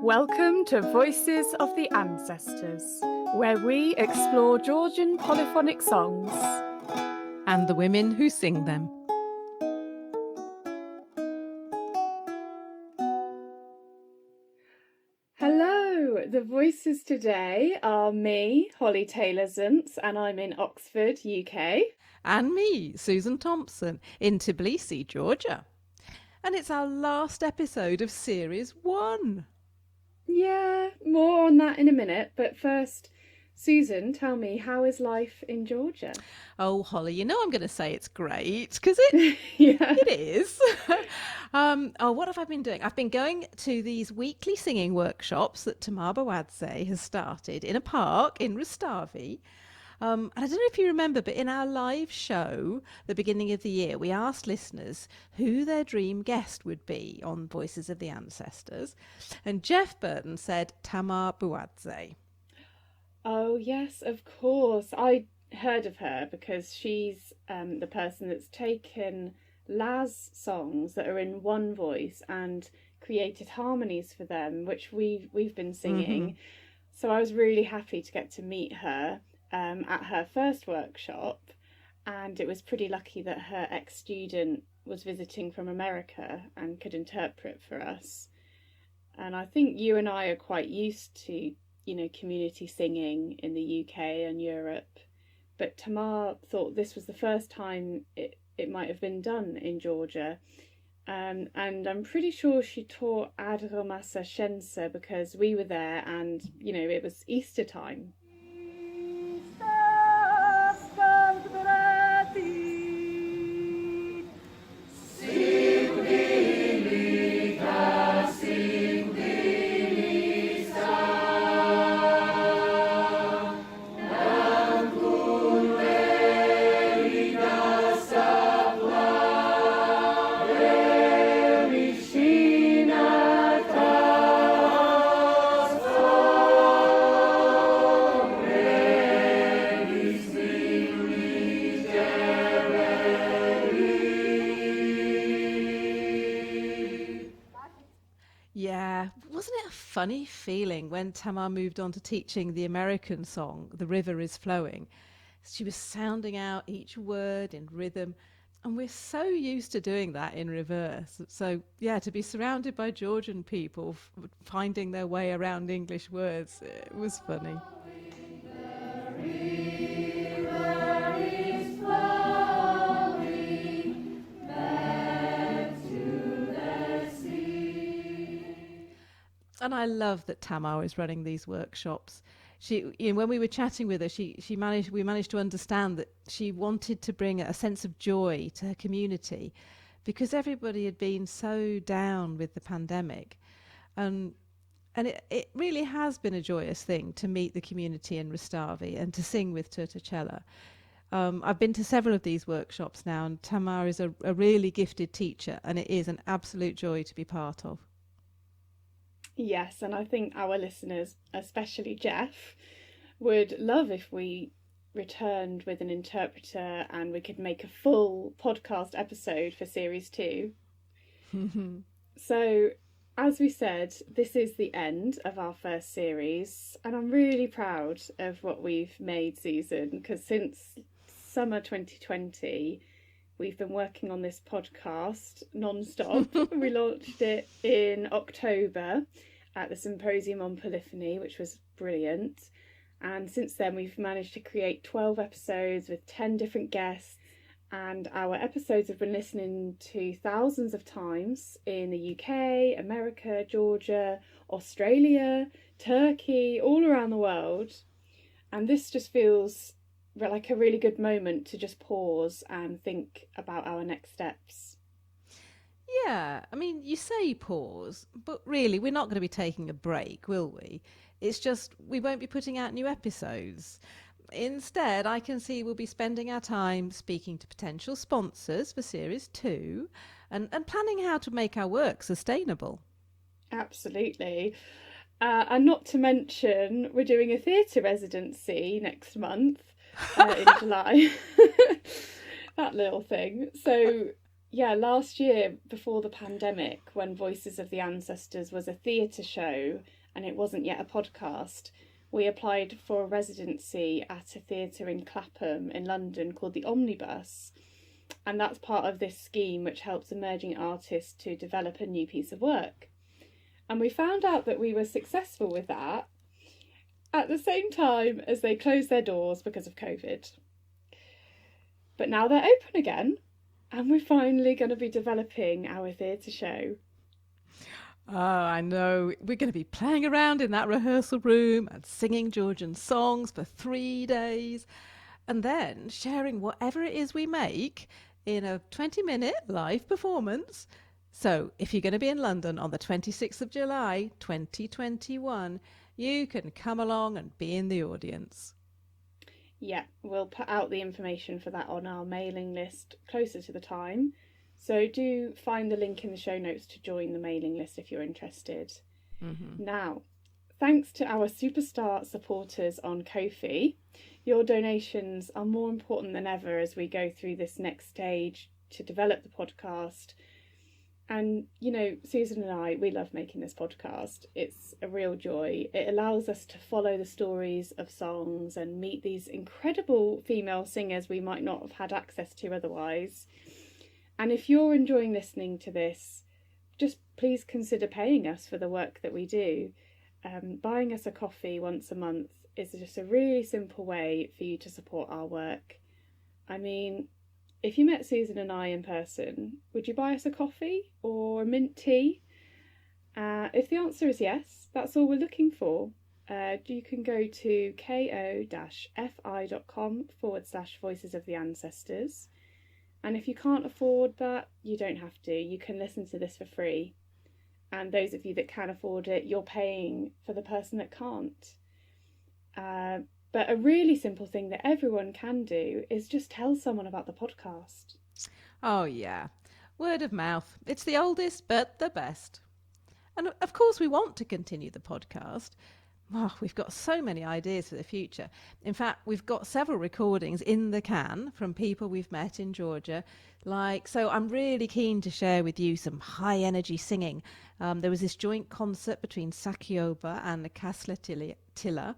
Welcome to Voices of the Ancestors, where we explore Georgian polyphonic songs and the women who sing them. Hello, the voices today are me, Holly Taylor-Zunz, and I'm in Oxford, UK. And me, Susan Thompson, in Tbilisi, Georgia. And it's our last episode of Series 1. Yeah, more on that in a minute, but first, Susan, tell me, how is life in Georgia? Oh, Holly, you know I'm going to say it's great, because it is. What have I been doing? I've been going to these weekly singing workshops that Tamar Buadze has started in a park in Rustavi. And I don't know if you remember, but in our live show, the beginning of the year, we asked listeners who their dream guest would be on Voices of the Ancestors. And Jeff Burton said Tamar Buadze. Oh, yes, of course. I heard of her because she's the person that's taken Laz songs that are in one voice and created harmonies for them, which we've been singing. Mm-hmm. So I was really happy to get to meet her at her first workshop, and it was pretty lucky that her ex-student was visiting from America and could interpret for us. And I think you and I are quite used to, community singing in the UK and Europe, but Tamar thought this was the first time it might have been done in Georgia. And I'm pretty sure she taught Ad Romasa Shensa because we were there and, it was Easter time. Yeah, wasn't it a funny feeling when Tamar moved on to teaching the American song, The River is Flowing? She was sounding out each word in rhythm, and we're so used to doing that in reverse. So, yeah, to be surrounded by Georgian people finding their way around English words, it was funny. And I love that Tamar is running these workshops. When we were chatting with her, we managed to understand that she wanted to bring a sense of joy to her community, because everybody had been so down with the pandemic, and it really has been a joyous thing to meet the community in Rustavi and to sing with Turtucella. I've been to several of these workshops now, and Tamar is a really gifted teacher, and it is an absolute joy to be part of. Yes, and I think our listeners, especially Jeff, would love if we returned with an interpreter and we could make a full podcast episode for Series 2. So, as we said, this is the end of our first series, and I'm really proud of what we've made, Susan, because since summer 2020, we've been working on this podcast non-stop. We launched it in October at the Symposium on Polyphony, which was brilliant. And since then, we've managed to create 12 episodes with 10 different guests. And our episodes have been listened to thousands of times in the UK, America, Georgia, Australia, Turkey, all around the world. And this just feels like a really good moment to just pause and think about our next steps. Yeah, I mean, you say pause, but really we're not going to be taking a break, will we? It's just we won't be putting out new episodes. Instead, I can see we'll be spending our time speaking to potential sponsors for Series 2 and planning how to make our work sustainable. Absolutely. And not to mention, we're doing a theatre residency next month in July. That little thing. So, yeah, last year, before the pandemic, when Voices of the Ancestors was a theatre show and it wasn't yet a podcast, we applied for a residency at a theatre in Clapham in London called the Omnibus. And that's part of this scheme which helps emerging artists to develop a new piece of work. And we found out that we were successful with that at the same time as they closed their doors because of COVID. But now they're open again, and we're finally going to be developing our theatre show. Oh, I know. We're going to be playing around in that rehearsal room and singing Georgian songs for 3 days, and then sharing whatever it is we make in a 20-minute live performance. So if you're going to be in London on the 26th of July, 2021, you can come along and be in the audience. Yeah, we'll put out the information for that on our mailing list closer to the time. So do find the link in the show notes to join the mailing list if you're interested. Mm-hmm. Now, thanks to our superstar supporters on Ko-fi, your donations are more important than ever as we go through this next stage to develop the podcast. And, you know, Susan and I, we love making this podcast. It's a real joy. It allows us to follow the stories of songs and meet these incredible female singers we might not have had access to otherwise. And if you're enjoying listening to this, just please consider paying us for the work that we do. Buying us a coffee once a month is just a really simple way for you to support our work. I mean, if you met Susan and I in person, would you buy us a coffee or a mint tea? If the answer is yes, that's all we're looking for. You can go to ko-fi.com/Voices of the Ancestors. And if you can't afford that, you don't have to. You can listen to this for free. And those of you that can afford it, you're paying for the person that can't. But a really simple thing that everyone can do is just tell someone about the podcast. Oh, yeah. Word of mouth. It's the oldest, but the best. And of course, we want to continue the podcast. Oh, we've got so many ideas for the future. In fact, we've got several recordings in the can from people we've met in Georgia. So I'm really keen to share with you some high energy singing. There was this joint concert between Sakhioba and Kasletila.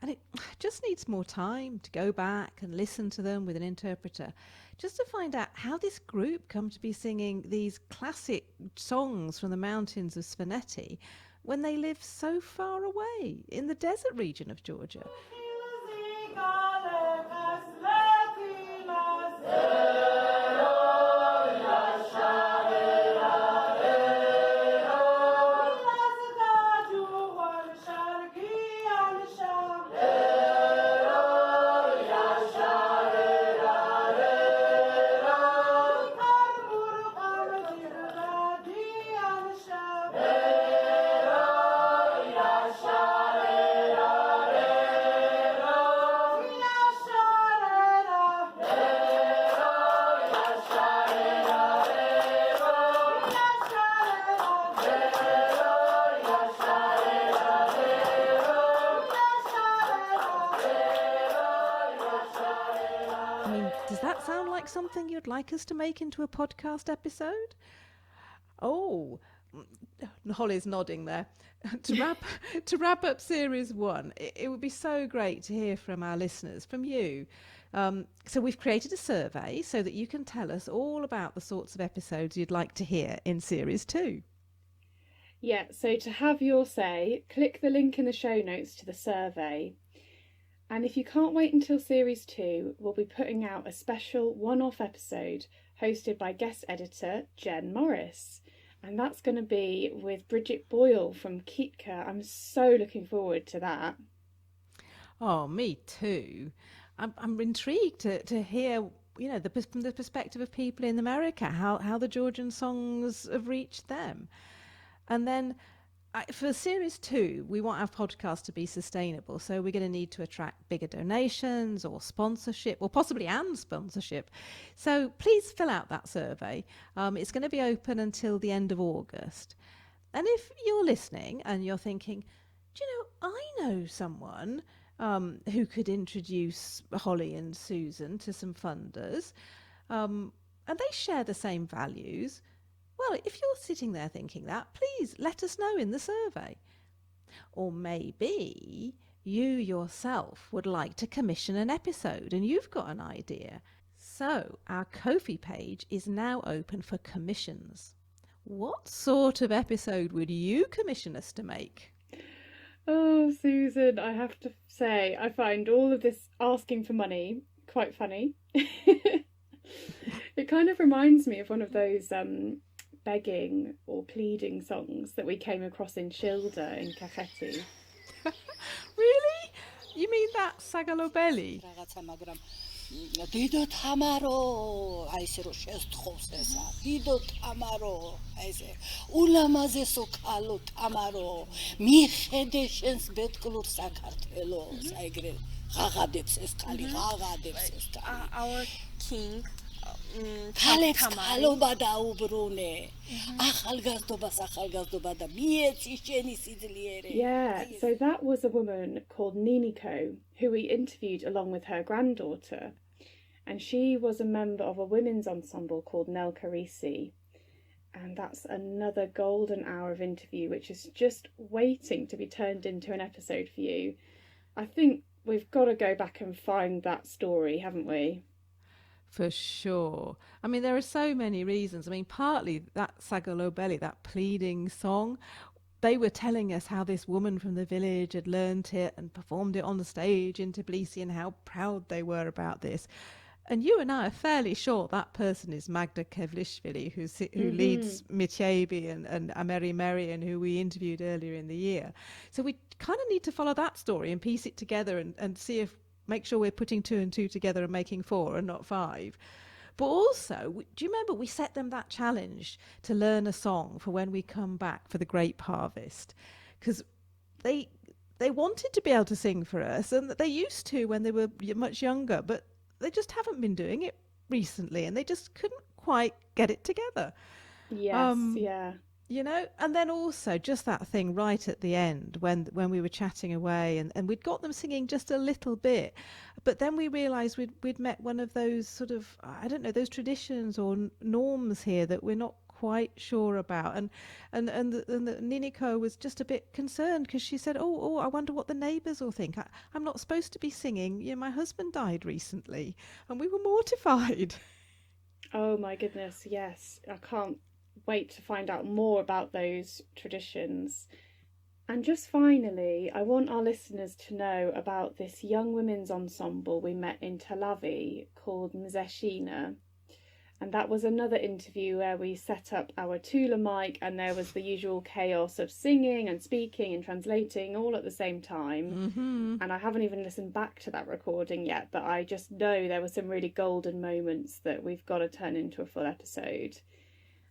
And it just needs more time to go back and listen to them with an interpreter, just to find out how this group come to be singing these classic songs from the mountains of Svaneti when they live so far away in the desert region of Georgia. Something you'd like us to make into a podcast episode? Oh, Holly's nodding there. To wrap up series 1, it would be so great to hear from our listeners, from you. So we've created a survey so that you can tell us all about the sorts of episodes you'd like to hear in series 2. Yeah, so to have your say, click the link in the show notes to the survey. And if you can't wait until series 2, we'll be putting out a special one-off episode hosted by guest editor Jen Morris. And that's going to be with Bridget Boyle from Kitka. I'm so looking forward to that. Oh, me too. I'm intrigued to hear, from the perspective of people in America, how the Georgian songs have reached them. And then for series 2, we want our podcast to be sustainable, so we're going to need to attract bigger donations or sponsorship, or possibly and sponsorship. So please fill out that survey. It's going to be open until the end of August. And if you're listening and you're thinking, do you know, I know someone who could introduce Holly and Susan to some funders, and they share the same values, well, if you're sitting there thinking that, please let us know in the survey. Or maybe you yourself would like to commission an episode and you've got an idea. So our Ko-fi page is now open for commissions. What sort of episode would you commission us to make? Oh, Susan, I have to say, I find all of this asking for money quite funny. It kind of reminds me of one of those begging or pleading songs that we came across in Shilda in Kakheti. Really? You mean that Sagalobeli? Dido Tamaro, I say, Dido Tamaro, I say, Ulamaze Sokalo Tamaro, Mihedeshens Betkulur Sakartelo, Sagre, Hagadepses Kali, Hagadepses Kali. Our king. Kalef Kalobada Ubrune, Achalgazdoba Sachalgazdobada, Mietisheni Sidliere. Yeah, so that was a woman called Niniko who we interviewed along with her granddaughter. And she was a member of a women's ensemble called Nelkarisi. And that's another golden hour of interview, which is just waiting to be turned into an episode for you. I think we've got to go back and find that story, haven't we? For sure. I mean, there are so many reasons. I mean, partly that Sagalobeli, that pleading song, they were telling us how this woman from the village had learnt it and performed it on the stage in Tbilisi and how proud they were about this. And you and I are fairly sure that person is Magda Kevlishvili, who leads Mtiebi and Ameri Meri, and who we interviewed earlier in the year. So we kind of need to follow that story and piece it together and see if make sure we're putting 2 and 2 together and making 4 and not 5. But also, do you remember we set them that challenge to learn a song for when we come back for the grape harvest? Because they wanted to be able to sing for us, and they used to when they were much younger, but they just haven't been doing it recently, and they just couldn't quite get it together. Yes, yeah. You know, and then also just that thing right at the end when we were chatting away and we'd got them singing just a little bit, but then we realised we'd met one of those sort of, I don't know, those traditions or norms here that we're not quite sure about, and the Niniko was just a bit concerned because she said, oh, I wonder what the neighbours will think. I'm not supposed to be singing. You know, my husband died recently, and we were mortified. Oh my goodness, yes. I can't wait to find out more about those traditions. And just finally, I want our listeners to know about this young women's ensemble we met in Telavi called Mze Shina. And that was another interview where we set up our Tula mic and there was the usual chaos of singing and speaking and translating all at the same time. Mm-hmm. And I haven't even listened back to that recording yet, but I just know there were some really golden moments that we've got to turn into a full episode.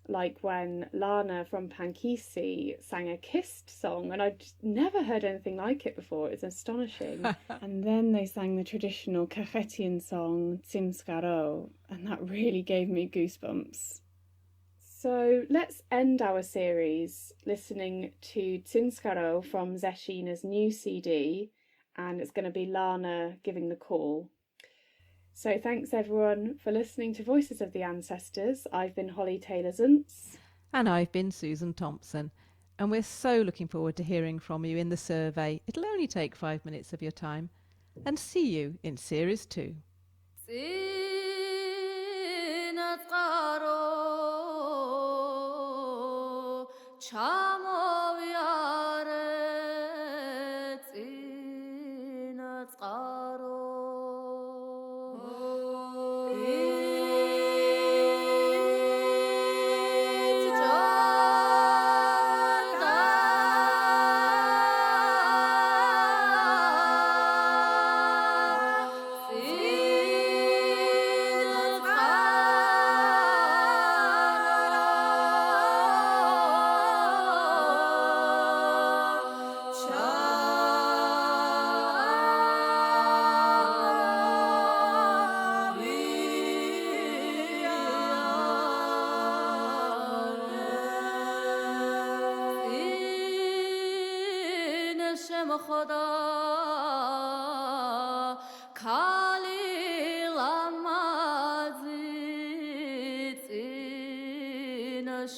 Like when Lana from Pankisi sang a kissed song, and I'd never heard anything like it before. It's astonishing. And then they sang the traditional Kakhetian song Tsintskaro, and that really gave me goosebumps. So let's end our series listening to Tsintskaro from Mze Shina's new CD, and it's going to be Lana giving the call. So thanks everyone for listening to Voices of the Ancestors. I've been Holly Taylor-Zuntz. And I've been Susan Thompson. And we're so looking forward to hearing from you in the survey. It'll only take 5 minutes of your time. And see you in Series 2.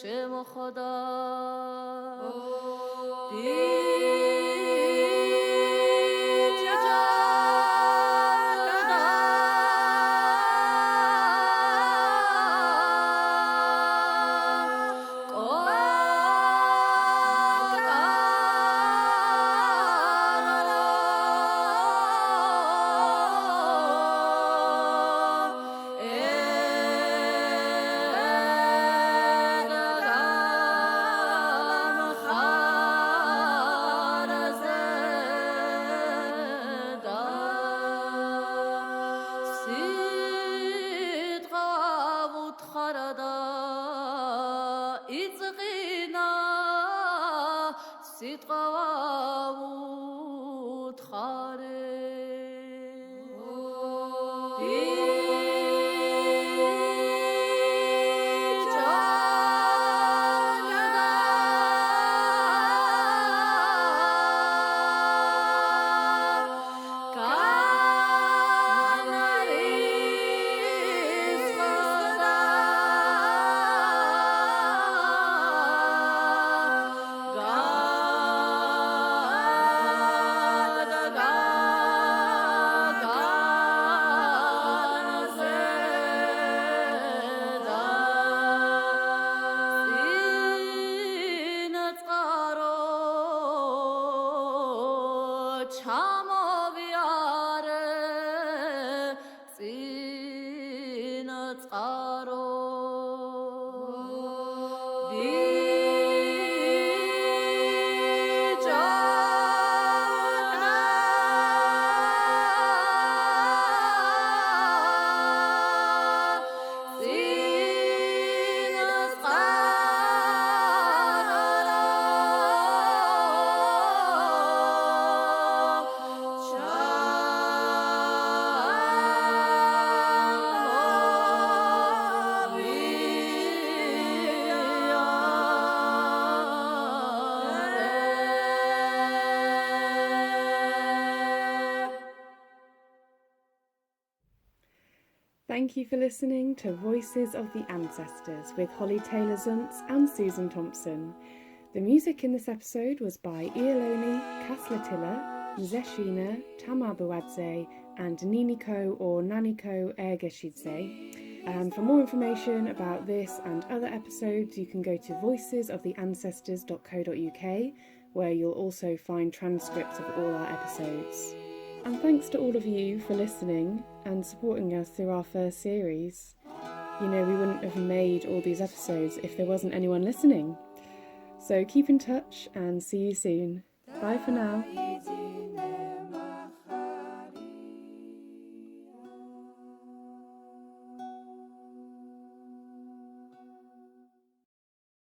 Shema Khoda itzqina sitqawut khare Thank you for listening to Voices of the Ancestors with Holly Taylor-Zuntz and Susan Thompson. The music in this episode was by Shilda Kasletila, Mze Shina, Tamar Buadze and Niniko or Naniko Ergeshidze. For more information about this and other episodes, you can go to voicesoftheancestors.co.uk, where you'll also find transcripts of all our episodes. And thanks to all of you for listening and supporting us through our first series. You know, we wouldn't have made all these episodes if there wasn't anyone listening. So keep in touch and see you soon. Bye for now.